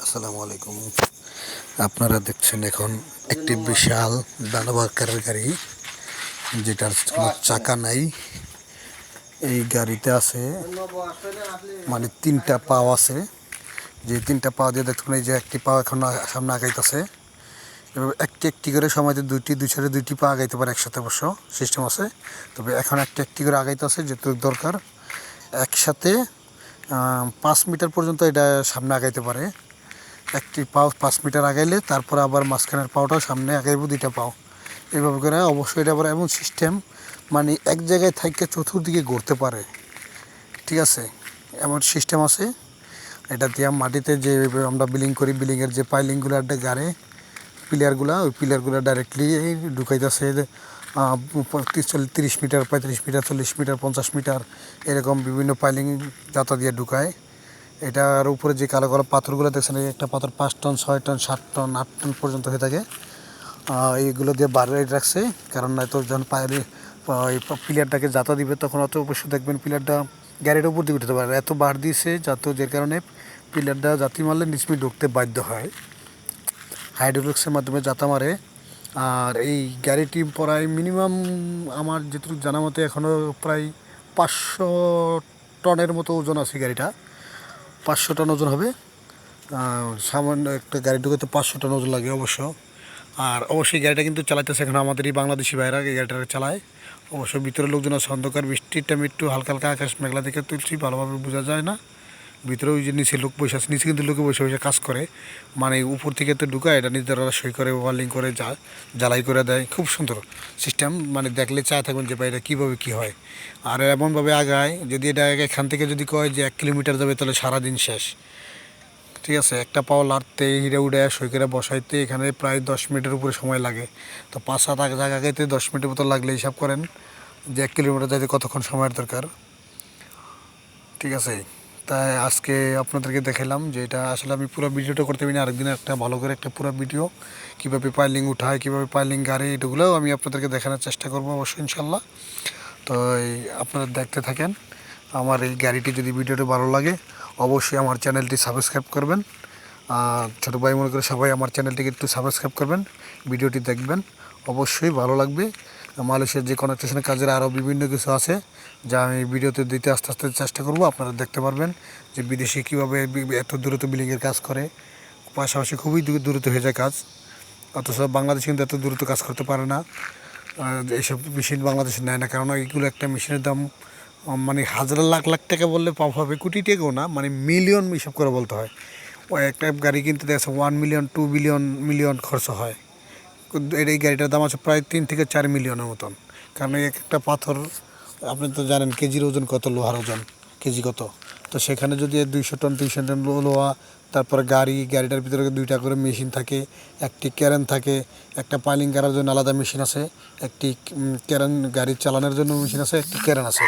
আসসালামু আলাইকুম। আপনারা দেখছেন এখন একটি বিশাল দানব আকারের গাড়ি, যেটার কোনো চাকা নাই। এই গাড়িতে আছে মানে তিনটা পাও আছে, যে তিনটা পা দিয়ে দেখুন এই যে একটি পা এখন সামনে আগাইতেছে। এবার একটি একটি করে সময়তে দুই সাইডে দুইটি পা আগাইতে পারে একসাথে, অবশ্য সিস্টেম আছে। তবে এখন একটি একটি করে আগাইতেছে যেটুকু দরকার। একসাথে 5 মিটার পর্যন্ত এটা সামনে আগাইতে পারে। একটি পাও 5 মিটার আগাইলে তারপর আবার মাঝখানের পাওটাও সামনে আগাইব, দুইটা পাও এইভাবে করে। অবশ্যই এটা আবার এমন সিস্টেম, মানে এক জায়গায় থাইকে চতুর্দিকে ঘুরতে পারে, ঠিক আছে, এমন সিস্টেম আছে। এটা দিয়ে মাটিতে যে আমরা বিলিং করি, বিলিংয়ের যে পাইলিংগুলো একটা গাড়ে পিলারগুলো, ওই পিলারগুলো ডাইরেক্টলি ঢুকাইতেছে 30 মিটার, 35 মিটার, 40 মিটার, 50 মিটার এরকম বিভিন্ন পাইলিং যাতা দিয়ে ঢুকায়। এটার উপরে যে কালো কালো পাথরগুলো দেখছেন, এই একটা পাথর 5 টন, 6 টন, 7 টন, 8 টন পর্যন্ত হয়ে থাকে। এইগুলো দিয়ে বাড়িয়ে রাখছে, কারণ নয়তো যখন পায়ে ওই পিলারটাকে যাতা দিবে তখন অত অবশ্যই দেখবেন পিলারটা গাড়ির উপর দিয়ে উঠতে পারে, এত বার দিয়েছে যাতে, যে কারণে পিলারটা জাতি মারলে নিচমি ঢুকতে বাধ্য হয়, হাইড্রোলিক্সের মাধ্যমে যাতা মারে। আর এই গাড়িটি প্রায় মিনিমাম আমার যেটুকু জানা মতে এখনও প্রায় 500 টনের মতো ওজন আছে গাড়িটা। 500 টন ওজন হবে। সামান্য একটা গাড়ি ঢুকাতে 500 টন ওজন লাগে অবশ্য। আর অবশ্যই গাড়িটা কিন্তু চালাইতেছে এখন আমাদের এই বাংলাদেশি ভাইরা এই গাড়িটা চালায়। অবশ্য ভিতরে লোকজন আছে, অন্ধকার, বৃষ্টির টাইমে একটু হালকা হালকা আকাশ মেঘলা দেখে তুলছি, ভালোভাবে বোঝা যায় না। ভিতরে ওই যে নিচে লোক বসে আছে, নিচে কিন্তু লোকে বসে বসে কাজ করে, মানে উপর থেকে তো ঢুকায়, এটা নিজেরা সই করে ওয়ার্লিং করে জ্বালাই করে দেয়। খুব সুন্দর সিস্টেম, মানে দেখলে চায় থাকবেন যে ভাই এটা কীভাবে কী হয়। আর এমনভাবে আগায়, যদি এটা এখান থেকে যদি কয় যে 1 কিলোমিটার যাবে তাহলে সারাদিন শেষ, ঠিক আছে। একটা পাও লাড়তে, হিরে উড়ে সই করে বসাইতে এখানে প্রায় 10 মিনিটের উপরে সময় লাগে। তো 5-7 জায়গা আগাইতে 10 মিনিটের মতো লাগলে হিসাব করেন যে 1 কিলোমিটার যাইতে কতক্ষণ সময়ের দরকার, ঠিক আছে। তাই আজকে আপনাদেরকে দেখালাম যে এটা আসলে আমি পুরো ভিডিওটা করতে পারি না, আরেকদিন একটা ভালো করে একটা পুরো ভিডিও কীভাবে পাইলিং উঠায়, কীভাবে পাইলিং গাড়ি, এগুলোও আমি আপনাদেরকে দেখানোর চেষ্টা করবো অবশ্যই ইনশাল্লাহ। তো আপনারা দেখতে থাকেন। আমার এই গাড়িটি যদি ভিডিওটা ভালো লাগে অবশ্যই আমার চ্যানেলটি সাবস্ক্রাইব করবেন। ছোটো ভাই মনে করে সবাই আমার চ্যানেলটিকে একটু সাবস্ক্রাইব করবেন, ভিডিওটি দেখবেন, অবশ্যই ভালো লাগবে। মালয়েশিয়ার যে কানেকশনের কাজের আরও বিভিন্ন কিছু আছে যা আমি ভিডিওতে দিতে আস্তে আস্তে চেষ্টা করব। আপনারা দেখতে পারবেন যে বিদেশে কীভাবে এত দ্রুত বিলিংয়ের কাজ করে, পাশাপাশি খুবই দ্রুত হয়ে যায় কাজ। অথচ বাংলাদেশ কিন্তু এত দ্রুত কাজ করতে পারে না। এইসব মেশিন বাংলাদেশে নেয় না, কারণ এইগুলো একটা মেশিনের দাম মানে হাজার লাখ লাখ টাকা বললে পাপ হবে, কোটি টাকাও না, মানে মিলিয়ন হিসাব করে বলতে হয়। ওই একটা গাড়ি কিনতে দেখছে 1 মিলিয়ন 2 মিলিয়ন খরচ হয়। এই গাড়িটার দাম আছে প্রায় 3 থেকে 4 মিলিয়নের মতন, কারণ একটা পাথর আপনি তো জানেন কেজির ওজন কত, লোহার ওজন কেজি কত। তো সেখানে যদি 200 টন 300 টন লোহা, তারপরে গাড়িটার ভিতরে 2টা করে মেশিন থাকে, একটি ক্যারেন থাকে, একটা পাইলিং করার জন্য আলাদা মেশিন আছে, একটি ক্যারেন গাড়ি চালানোর জন্য মেশিন আছে, একটি ক্যারেন আছে।